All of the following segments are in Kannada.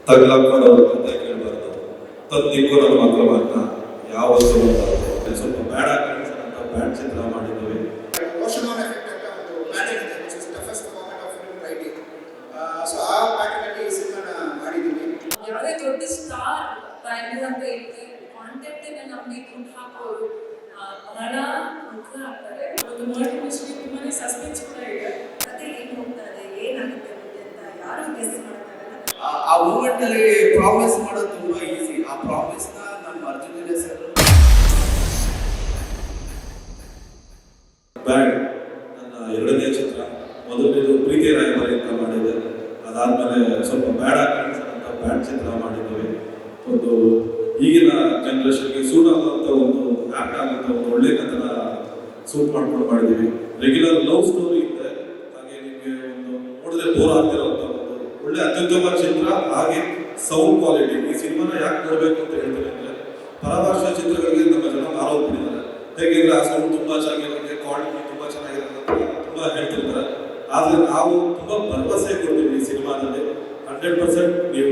ತಗ್ಲಾಕೊಂಡು ಅವ್ರ ಕತೆ ಕೇಳಬಾರ್ದು, ತದ್ದಿಕ್ಕೂ ನಮ್ಮ ಮಕ್ಕಳನ್ನ ಯಾವತ್ತೂ ಸ್ವಲ್ಪ ಬೇಡ ಅಂತ ಬ್ಯಾಡ್ ಚಿತ್ರ ಮಾಡಿದ್ದೀವಿ. Ocean effect ಅಂತ ಒಂದು ಪ್ಲಾನೆಟ್ ಇದೆ, which is toughest moment of film writing. So ಆ ಪ್ಯಾಟರ್ನಲ್ಲಿ ಈ ಸಿನಿಮಾನ ಮಾಡಿದ್ದೀವಿ. ಯಾವುದೇ ದೊಡ್ಡ ಸ್ಟಾರ್ ವ್ಯಾಲ್ಯೂ ಅಂತ ಇರುತ್ತೆ, ಕಾಂಟೆಂಟ್ ನಮಗೆ ದುಡ್ಡು ಹಾಕೋರು ಬಹಳ ಮುಖ್ಯ ಆಗ್ತಾರೆ. ಒಂದು ಮರ್ಡರ್ ಮಿಸ್ಟ್ರಿ ತುಂಬಾನೇ ಸಸ್ಪೆನ್ಸ್ ಕೂಡ ಇದೆ. ಕತೆ ಏನು ಹೋಗ್ತಾ ಇದೆ, ಏನಾಗುತ್ತೆ ಅಂತ ಯಾರು ಗೆಸ್ ಮಾಡ್ತಾರೆ. ಆ ಮೂಮೆಂಟ್ ಅಲ್ಲಿ ಪ್ರಾಮಿಸ್ ಮಾಡೋದು ತುಂಬಾ ಈಸಿ. ಆ ಪ್ರಾಮಿಸ್ ನ ನಮ್ಮ ಅರ್ಜುನ್ ಸರ್ ಬ್ಯಾಡ್ ನನ್ನ ಎರಡನೇ ಚಿತ್ರ. ಮೊದಲನೇದು ಪ್ರೀತಿ ರಾಯಭಾರಿ ಅಂತ ಮಾಡಿದೆ, ಅದಾದ್ಮೇಲೆ ಸ್ವಲ್ಪ ಬೇಡ ಅಂತ ಬ್ಯಾಡ್ ಚಿತ್ರ ಮಾಡಿದ್ದೀವಿ. ಒಂದು ಈಗಿನ ಜನರೇಷನ್ಗೆ ಸೂಟ್ ಆಗುವಂಥ ಒಂದು ಆ್ಯಕ್ಟ್ ಆಗುವಂಥ ಒಂದು ಒಳ್ಳೆ ಕಥನ ಸೂಟ್ ಮಾಡ್ಕೊಂಡು ಮಾಡಿದ್ದೀವಿ. ರೆಗ್ಯುಲರ್ ಲವ್ ಸ್ಟೋರಿ ಇದೆ, ಹಾಗೆ ನಿಮಗೆ ಒಂದು ನೋಡಿದ್ರೆ ಬೋರ್ ಆಗ್ತಿರೋಂಥ ಒಂದು ಒಳ್ಳೆ ಅತ್ಯುತ್ತಮ ಚಿತ್ರ. ಹಾಗೆ ಸೌಂಡ್ ಕ್ವಾಲಿಟಿ, ಈ ಸಿನಿಮಾನ ಯಾಕೆ ನೋಡಬೇಕು ಅಂತ ಹೇಳ್ತೀನಿ ಅಂದರೆ, ಪರಭಾಷಾ ಚಿತ್ರಗಳಿಗೆ ನಮ್ಮ ಜನ ಮಾರೋಗ್ಬಿಟ್ಟಿದ್ದಾರೆ. ಹೇಗೆಂದರೆ ಆ ಸೌಂಡ್ ತುಂಬ ಚೆನ್ನಾಗಿರುತ್ತೆ, ಕ್ವಾಲಿಟಿ ತುಂಬ ಚೆನ್ನಾಗಿರುತ್ತೆ ಅಂತ ತುಂಬ ಹೇಳ್ತಿರ್ತಾರೆ. ಆದರೆ ನಾವು ತುಂಬ ಭರವಸೆ ಕೊಡ್ತೀವಿ ಈ ಸಿನಿಮಾದಲ್ಲಿ. 100% ನೀವು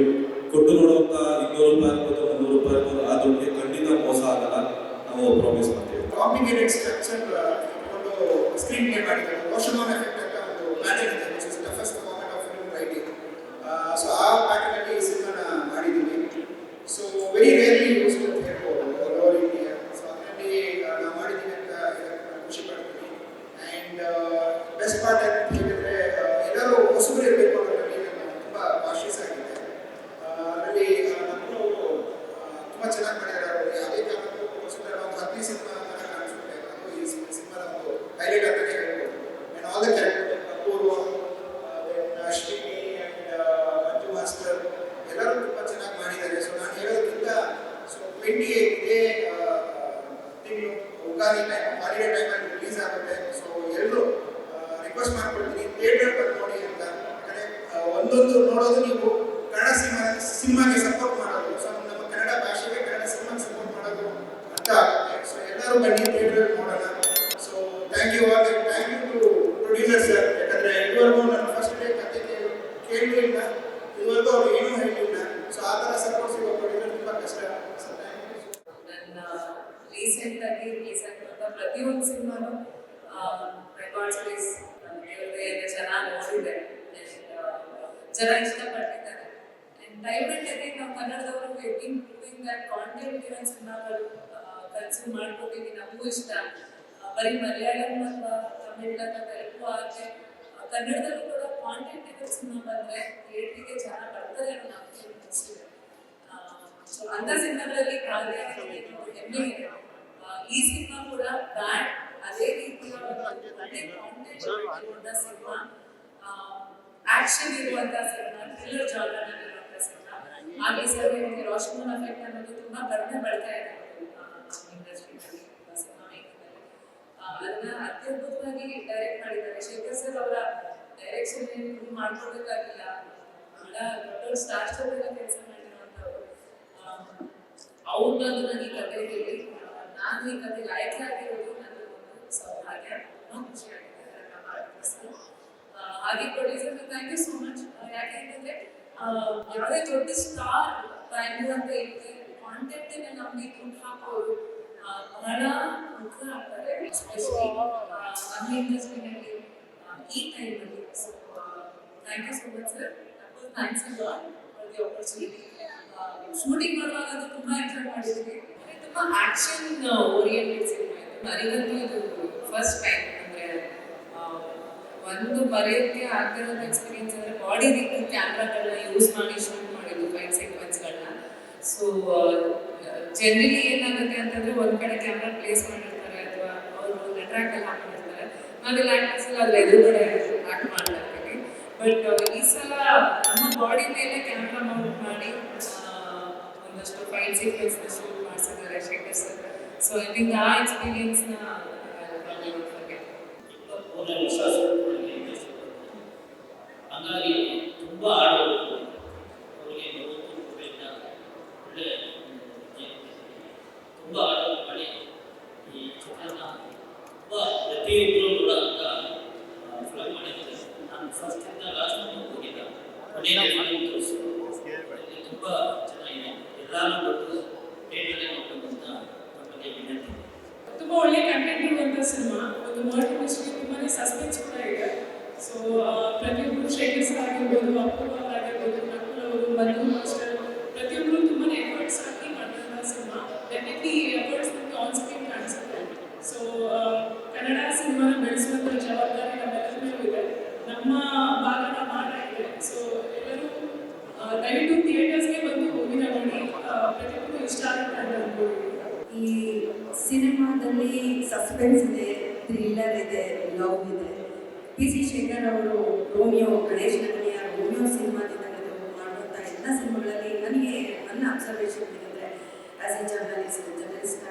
ಕೊಟ್ಟು ನೋಡುವಂಥ 200 ರೂಪಾಯಿ ಇರ್ಬೋದು, 300 ರೂಪಾಯಿ ಇರ್ಬೋದು, ಆ ದುಡ್ಡಿಗೆ ಖಂಡಿತ ಮೋಸ ಆಗಲ್ಲ, ನಾವು ಪ್ರಾಮಿಸ್ ಮಾಡ್ತೀವಿ. ಕಾಂಪ್ಲಿಕೇಟೆಡ್ ಸ್ಟ್ರಕ್ಚರ್ ಒಂದು ಸ್ಕ್ರೀನ್ ಪ್ಲೇ ಮಾಡಿದ್ದಾರೆ. ಓಷನ್ ಎಫೆಕ್ಟ್ ಅಂತ ಒಂದು ಪ್ಲಾನೆಟ್ ಇದೆ, which is toughest moment of film writing. So ಆ ಪ್ಯಾಟರ್ನಲ್ಲಿ ಈ ಸಿನಿಮಾನ ಮಾಡಿದ್ದೀವಿ. ಸೊ ವೆರಿ ರೇರ್ಲಿ ಯೂಸ್ಡ್ ಅಂತ ಹೇಳ್ಬೋದು ಓವರ್ ಇಂಡಿಯಾ. ಸೊ ಅದರಲ್ಲಿ ನಾವು ಮಾಡಿದ್ದೀವಿ ಅಂತ ನಾನು ಖುಷಿ ಪಡ್ತೀನಿ. ಆ್ಯಂಡ್ ಬೆಸ್ಟ್ ಪಾರ್ಟ್ ಅಂತ ಹೇಳಿದ್ರೆ, ಎಲ್ಲರೂ ಹೊಸಬರು ಇರಬೇಕು ಅನ್ನೋದ್ರಲ್ಲಿ ನಾನು ತುಂಬ ಕಾಶಿಯಸ್ ಆಗಿದೆ. ಅದರಲ್ಲಿ ಮಕ್ಕಳು ತುಂಬ ಚೆನ್ನಾಗಿ ಮಾಡಿದ್ದಾರೆ. ಅವರು ಯಾವುದೇ ಕಾರಣಕ್ಕೂ ಹೊಸಬರು ಒಂದು 15 ಸಿನಿಮಾ ಥರ ಕಾಣಿಸುತ್ತೆ. ಅದು ಈ ಸಿನಿಮಾದ ಒಂದು ಹೈಲೈಟ್ ಅಂತಲೇ ಹೇಳ್ಬೋದು. And all the character, Apoorva, Srini and Manju master ಎಲ್ಲರೂ ತುಂಬ ಚೆನ್ನಾಗಿ ಮಾಡಿದ್ದಾರೆ. ಸೊ ನಾನು ಹೇಳೋದಕ್ಕಿಂತ ಸೊ 28 ಇದೇ ತಿಂಗಳು ಉಗಾದಿ ಟೈಮ್, ಹಾಲಿಡೇ ಟೈಮಲ್ಲಿ ರಿಲೀಸ್ ಆಗುತ್ತೆ. ಸೊ ಎಲ್ಲರೂ ರಿಕ್ವೆಸ್ಟ್ ಮಾಡ್ಕೊಳ್ತೀನಿ, ಥಿಯೇಟರ್ ಬಂದು ನೋಡಿ ಅಂತ. ಯಾಕಂದರೆ ಒಂದೊಂದು ನೋಡೋದು ನೀವು ಕನ್ನಡ ಸಿನಿಮಾಗೆ ಸಪೋರ್ಟ್ ಮಾಡೋದು, ಸೊ ನಮ್ಮ ಕನ್ನಡ ಭಾಷೆಗೆ ಕನ್ನಡ ಸಿನಿಮಾಗೆ ಸಪೋರ್ಟ್ ಮಾಡೋದು ಅಂತ ಆಗುತ್ತೆ. ಸೊ ಎಲ್ಲರೂ ಬನ್ನಿ, ಥಿಯೇಟರ್ ನೋಡೋಣ. So thank you all, thank you to producer sir. ಯಾಕಂದರೆ ಇದುವರೆಗೂ ನನ್ನ ಫಸ್ಟ್ ಡೇ ಕತೆ ಕೇಳಲೂ ಇಲ್ಲ, ಇದುವರೆಗೂ ಅವ್ರು ಏನೂ ಹೇಳಿಲ್ಲ. ಸೊ ಆ ಥರ ಸಪೋರ್ಟ್ ಸಿಗೋ ಪ್ರೊಡ್ಯೂಸರ್ ತುಂಬ ಕಷ್ಟ. So thank you. ನನ್ನ ರೀಸೆಂಟ್ ಆಗಿ ರಿಲೀಸ್ ಆಗಿರುವಂಥ ಪ್ರತಿಯೊಂದು ಸಿನಿಮಾನು ರೆಕಾರ್ಡ್ಸ್ ಪ್ಲೇಸ್ ಚೆನ್ನಾಗಿ ನೋಡಿದೆ, ಜನ ಇಷ್ಟಪಟ್ಟಿದ್ದಾರೆ. ಆ್ಯಂಡ್ ಟೈಮ್ ಅಂಡ್ ಅಗೇನ್ ನಾವು ಕನ್ನಡದವರು ಡೂಯಿಂಗ್ ದಟ್ ಕಾಂಟೆಂಟ್ ಇರೋ ಸಿನಿಮಾಗಳು ಕನ್ಸ್ಯೂಮ್ ಮಾಡ್ಕೋತೀವಿ, ನಮಗೂ ಇಷ್ಟ. ಬರೀ ಮಲಯಾಳಂ ಅಥವಾ ತಮಿಳ್ ಅಥವಾ ತೆಲುಗು ಆದರೆ ಕನ್ನಡದಲ್ಲೂ ಕೂಡ ಕಾಂಟೆಂಟ್ ಇರೋ ಸಿನಿಮಾ ಬಂದರೆ ಥಿಯೇಟ್ರಿಗೆ ಜನ ಬರ್ತಾರೆ ಅನ್ನೋ ನಂಬಿಕೆ ಅನಿಸ್ತಿದೆ. ಸೊ ಅಂಥ ಸಿನಿಮಾಗಳಲ್ಲಿ ಭಾಗಿಯಾಗಿ ಹೆಮ್ಮೆ ಇದೆ. ಈ ಸಿನಿಮಾ ಕೂಡ ಬ್ಯಾಡ್ ಅದೇ ರೀತಿಯ ಒಳ್ಳೆ ಕಾಂಟೆಂಟ್ ಇರುವಂಥ ಸಿನಿಮಾ, ಆಕ್ಷನ್ ಇರುವಂಥ ಸಿನಿಮಾ, ಥ್ರಿಲ್ಲರ್ ಜಾನರ್ನಲ್ಲಿರುವಂಥ ಸಿನಿಮಾ. ಹಾಗೆ ಸರ್ ನಿಮಗೆ ರೋಷನ್ ಎಫೆಕ್ಟ್ ಅನ್ನೋದು ತುಂಬ ಕಡಿಮೆ ಬರ್ತಾ ಇದೆ ಇಂಡಸ್ಟ್ರಿಯಲ್ಲಿ, ಸಿನಿಮಾ ಮೇಕಿಂಗಲ್ಲಿ. ಅದನ್ನ ಅತ್ಯದ್ಭುತವಾಗಿ ಡೈರೆಕ್ಟ್ ಮಾಡಿದ್ದಾರೆ. ಶೇಖರ್ ಸರ್ ಅವರ ಡೈರೆಕ್ಷನ್ ಏನು ಮಾಡ್ಕೊಳ್ಬೇಕಾಗಿಲ್ಲ, ಬಹಳ ದೊಡ್ಡ ಸ್ಟಾರ್ ಜೊತೆಗೆ ಕೆಲಸ ಮಾಡಿರುವಂಥವ್ರು. ಅವ್ರನ್ನದು ನನಗೆ ಈ ಕತೆ ಹೇಳಿ ನಾನು ಈ ಕತೆಗೆ ಆಯ್ಕೆ ಆಗಿರೋದು ನನಗೆ ಒಂದು ಸೌಭಾಗ್ಯ, ತುಂಬ ಖುಷಿಯಾಗಿದೆ. ಹಾಗೆ ಪ್ರೊಡ್ಯೂಸರ್ಗೆ ಥ್ಯಾಂಕ್ ಯು ಸೋ ಮಚ್. ಯಾಕೆಂತಂದರೆ ಯಾವುದೇ ದೊಡ್ಡ ಸ್ಟಾರ್ ವ್ಯಾಲ್ಯೂ ಅಂತ ಇರುತ್ತೆ, ಕಾಂಟೆಂಟ್ ನಮಗೆ ದುಡ್ಡು ಹಾಕೋರು ಬಹಳ ಮುಖ್ಯ ಆಗ್ತಾರೆ, ಎಸ್ಪೆಷಲಿ ನಮ್ಮ ಇಂಡಸ್ಟ್ರಿನಲ್ಲಿ ಈ ಟೈಮಲ್ಲಿ. So thank you so much sir. Thanks a lot for the opportunity. Shooting ಮಾಡುವಾಗ ಅದು ತುಂಬ ಎಂಜಾಯ್ ಮಾಡಿದ್ದೀವಿ. ತುಂಬ ಆ್ಯಕ್ಷನ್ ಓರಿಯೆಂಟೆಡ್ ಸಿನಿಮಾ ಇದು. ನನಗಂತೂ ಇದು ಫಸ್ಟ್ ಟೈಮ್. ಅಂದರೆ ಒಂದು ಮರೆಯೋಕ್ಕೆ ಆಗ್ತಿರೋದು ಎಕ್ಸ್ಪೀರಿಯನ್ಸ್ ಅಂದರೆ ಬಾಡಿ ರೀತಿ ಕ್ಯಾಮ್ರಾಗಳನ್ನ ಯೂಸ್ ಮಾಡಿ ಶೂಟ್ ಮಾಡಿದ್ದು ಫೈಟ್ ಸೀಕ್ವೆನ್ಸ್ಗಳನ್ನ. ಸೊ ಜನರಲಿ ಏನಾಗುತ್ತೆ ಅಂತಂದರೆ ಒಂದು ಕಡೆ ಕ್ಯಾಮ್ರಾ ಪ್ಲೇಸ್ ಮಾಡಿರ್ತಾರೆ ಅಥವಾ ಅವರು ಒಂದು ಟ್ರ್ಯಾಕಲ್ಲಿ ಹಾಕೊಂಡಿರ್ತಾರೆ, ನಾವೆಲ್ಲ ಆ್ಯಕ್ಟರ್ಸಲ್ಲಿ ಅದ್ರ ಎದುರುಗಡೆ ಆ್ಯಕ್ಟ್ ಮಾಡ್ತಾ ಇರ್ತೀವಿ. ಬಟ್ ಈ ಸಲ ನಮ್ಮ ಬಾಡಿ ಮೇಲೆ ಕ್ಯಾಮ್ರಾ ಮೌಂಟ್ ಮಾಡಿ ಒಂದಷ್ಟು ಫೈಟ್ ಸೀಕ್ವೆನ್ಸ್ನ ಶೂಟ್ ಮಾಡಿಸಿದ್ದಾರೆ Shekhar sir. So I think ಆ ಎಕ್ಸ್ಪೀರಿಯನ್ಸ್ನ ಹಂಗಾಗಿ ತುಂಬ ಆಡೋದು ಅವರಿಗೆ ಒಳ್ಳೆ ತುಂಬ ಆಡೋದು ಮಾಡಿ ಈ ಚಿತ್ರನ ತುಂಬ ಪ್ರತಿಯೊಬ್ಬರು ಕೂಡ ಅಂತ ಫಿಲಮ್ ಮಾಡಿದ್ದಾರೆ. ನಾನು ಫಸ್ಟಿಂದ ಲಾಸ್ಟ್ ಹೋಗಿದ್ದ ಕೊನೆಯ ತೋರಿಸಿದ್ರು. ತುಂಬ ಚೆನ್ನಾಗಿದೆ. ಎಲ್ಲರೂ ಬಂದು ಥಿಯೇಟರ್ಗೆ ನೋಡಬೇಕು ಅಂತ ತಮ್ಮಲ್ಲಿ ವಿನಂತಿ. ತುಂಬ ಒಳ್ಳೆ ಕಂಟೆಂಟ್ ಇರುವಂಥ ಸಿನಿಮಾ, ಒಂದು ಮರ್ಡರ್ ಮಿಸ್ಟ್ರಿ, ತುಂಬಾ ಸಸ್ಪೆನ್ಸ್ ಕೂಡ ಇದೆ. ಸೊ ಪ್ರತಿಯೊಬ್ಬರು ಶೇಖರ್ ಸರ್ ಆಗಿರ್ಬೋದು, ಅಪೂರ್ವ ಆಗಿರ್ಬೋದು, ನಕುಲ್ ಅವರು, ಮಧು ಮಾಸ್ಟರ್, ಪ್ರತಿಯೊಬ್ಬರು ತುಂಬಾ ಎಫರ್ಟ್ಸ್ ಹಾಕಿ ಮಾಡಿದಂಥ ಸಿನಿಮಾ. ಡೆಫಿನೆಟ್ಲಿ ಎಫರ್ಟ್ಸ್ ನಮಗೆ ಆನ್ ಸ್ಕ್ರೀನ್ ಕಾಣಿಸುತ್ತೆ. ಸೊ ಕನ್ನಡ ಸಿನಿಮಾನ ಬೆಳೆಸುವಂಥ ಜವಾಬ್ದಾರಿ ನಮ್ಮೆಲ್ಲರ ಮೇಲೂ ಇದೆ. ನಮ್ಮ ಭಾಗ ನಾವು ಮಾಡಾಗಿದೆ. ಸೊ ಎಲ್ಲರೂ ದಯವಿಟ್ಟು ಥಿಯೇಟರ್ಸ್ಗೆ ಬಂದು ಮೂವಿನ ನೋಡಿ, ಪ್ರತಿಯೊಬ್ಬರು ಇಷ್ಟ ಆಗುತ್ತೆ ಅಂತ ಅನ್ಕೊಂಡಿದ್ದೀನಿ. ಈ ಸಿನಿಮಾದಲ್ಲಿ ಸಸ್ಪೆನ್ಸ್ ಇದೆ, ಥ್ರಿಲ್ಲರ್ ಇದೆ, ಲವ್ ಇದೆ. PC ಶೇಖರ್ ಅವರು ರೋಮಿಯೋ, ಗಣೇಶ್ ನಗರಿಯ ರೋಮಿಯೋ ಸಿನಿಮಾದಿಂದ ಮಾಡುವಂಥ ಎಲ್ಲ ಸಿನಿಮಾಗಳಲ್ಲಿ ನನಗೆ ನನ್ನ ಅಬ್ಸರ್ವೇಷನ್ ಏನಂದರೆ, ಆ್ಯಸ್ ಎ ಜರ್ನಲಿಸ್ಟ್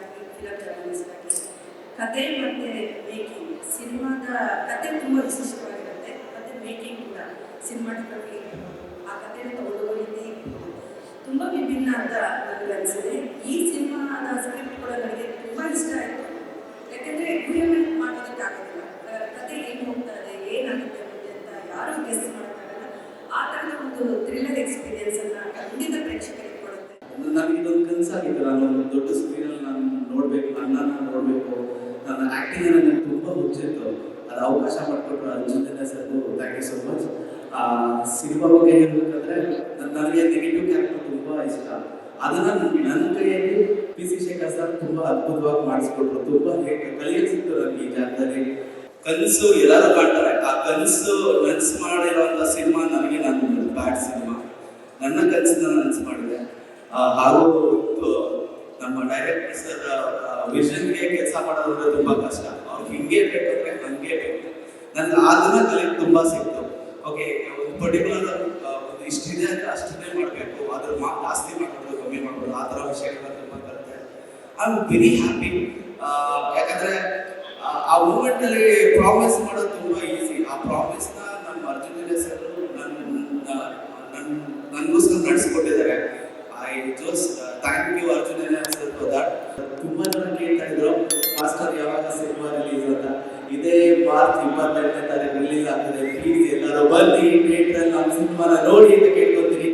ಆಗಿ, ಫಿಲಮ್ ಜರ್ನಲಿಸ್ಟ್ ಆಗಿ, ಕತೆ ಮತ್ತು ಮೇಕಿಂಗ್, ಸಿನಿಮಾದ ಕತೆ ತುಂಬ ವಿಶಿಷ್ಟವಾಗಿರುತ್ತೆ, ಮತ್ತು ಮೇಕಿಂಗ್ ಕೂಡ ಸಿನಿಮಾಟೋಗ್ರಫಿ, ಆ ಕಥೆನ ತಗೊಳ್ಳೋ ರೀತಿ ತುಂಬ ವಿಭಿನ್ನ ಅಂತ ನನಗೆ ಅನಿಸಿದೆ. ಈ ಸಿನಿಮಾದ ಸ್ಕ್ರಿಪ್ಟ್ ಕೂಡ ನನಗೆ ತುಂಬ ಇಷ್ಟ ಆಯಿತು. ಯಾಕೆಂದರೆ ಇಂಪ್ಲಿಮೆಂಟ್ ಮಾಡೋದಕ್ಕಾಗೋದಿಲ್ಲ, ಕತೆ ಏನು ಹೋಗ್ತಾ ಇದೆ, ಏನಾಗುತ್ತೆ ಮುಂದೆ ಅಂತ ಯಾರೂ ಗೆಸ್ ಮಾಡೋಕ್ಕಾಗಲ್ಲ. ಆ ಥರದ ಒಂದು ಥ್ರಿಲ್ಲರ್ ಎಕ್ಸ್ಪೀರಿಯನ್ಸನ್ನು ಖಂಡಿತ ಪ್ರೇಕ್ಷಕರಿಗೆ ಕೊಡುತ್ತೆ. ನನಗೆ ಇದೊಂದು ಕನಸಾಗಿತ್ತು, ನಾನು ಒಂದು ದೊಡ್ಡ ಸ್ಕ್ರೀನಲ್ಲಿ ನಾನು ನೋಡಬೇಕು, ನನ್ನನ್ನು ನೋಡಬೇಕು, ನನ್ನ ಆ್ಯಕ್ಟಿಂಗ್ ನನಗೆ ತುಂಬ ಹುಚ್ಚಿತ್ತು. ಅದು ಅವಕಾಶ ಮಾಡಿಕೊಟ್ರು ಅರ್ಜುನ್ ಸರ್ಗೂ thank you so much. Cinema ಬಗ್ಗೆ ಹೇಳಬೇಕಂದ್ರೆ ನನಗೆ ನೆಗೆಟಿವ್ ಕ್ಯಾರೆಕ್ಟರ್ ತುಂಬ ಇಷ್ಟ. ಅದನ್ನು ನನ್ನ ಕೈಯಲ್ಲಿ PC ಶೇಖರ್ ಸರ್ ತುಂಬ ಅದ್ಭುತವಾಗಿ ಮಾಡಿಸ್ಕೊಟ್ರು. ತುಂಬ ಕಲಿಯೋಕೆ ಸಿಕ್ತು ನನಗೆ ಈ ಜಾಗದಲ್ಲಿ. ಕನಸು ಎಲ್ಲರೂ ಕಾಣ್ತಾರೆ, ಆ ಕನಸು ನನಸು ಮಾಡಿರೋಂಥ ಸಿನಿಮಾ ನನಗೆ ನನ್ನ ಬ್ಯಾಡ್ ಸಿನಿಮಾ. ನನ್ನ ಕನಸನ್ನ ನನಸು ಮಾಡಿದೆ. ಹಾಗೂ ನಮ್ಮ ಡೈರೆಕ್ಟರ್ ಸರ್ ವಿಷನ್ಗೆ ಕೆಲಸ ಮಾಡೋದಂದ್ರೆ ತುಂಬ ಕಷ್ಟ. ಅವ್ರಿಗೆ ಹಿಂಗೆ ಬೇಕಂದ್ರೆ ಹಂಗೆ ಬೇಕು. ನನಗೆ ಅದನ್ನ ಕಲಿಯೋಕೆ ತುಂಬ ಸಿಕ್ತು. ಓಕೆ, ಒಂದು ಪರ್ಟಿಕ್ಯುಲರ್ ಒಂದು ಇಷ್ಟಿದೆ ಅಂತ ಅಷ್ಟನ್ನೇ ಮಾಡಬೇಕು, ಅದ್ರ ಜಾಸ್ತಿ ಮಾಡ್ಬೋದು, ಕಮ್ಮಿ ಮಾಡ್ಬೋದು, ಆ ಥರ ವಿಷಯಗಳನ್ನ ತುಂಬ ಕಲಿತೆ. I am very happy. ಯಾಕಂದರೆ ಆ ಮೂಮೆಂಟಲ್ಲಿ ಪ್ರಾಮಿಸ್ ಮಾಡೋದು ತುಂಬ ಈಸಿ. ಆ ಪ್ರಾಮಿಸ್ನ ನಮ್ಮ ಅರ್ಜುನ್ ಸರ್ ನನಗೋಸ್ಕರ ನಡೆಸ್ಕೊಟ್ಟಿದ್ದಾರೆ. I just thank you Arjun sir for that. ತುಂಬ ಜನ ಕೇಳ್ತಾ ಇದ್ರು ಮಾಸ್ಟರ್ ಯಾವಾಗ ಸಿನಿಮಾ ರಿಲೀಸ್ ಅಂತ. ಇದೇ ಮಾರ್ಚ್ 28ನೇ ತಾರೀಕು ರಿಲೀಸ್ ಆಗ್ತದೆ. ಪ್ಲೀಸ್ ಎಲ್ಲರೂ ಬನ್ನಿ ಥಿಯೇಟ್ರಲ್ಲಿ ನಮ್ಮ ಸಿನಿಮಾನ ನೋಡಿ ಅಂತ ಕೇಳ್ಕೊತೀನಿ.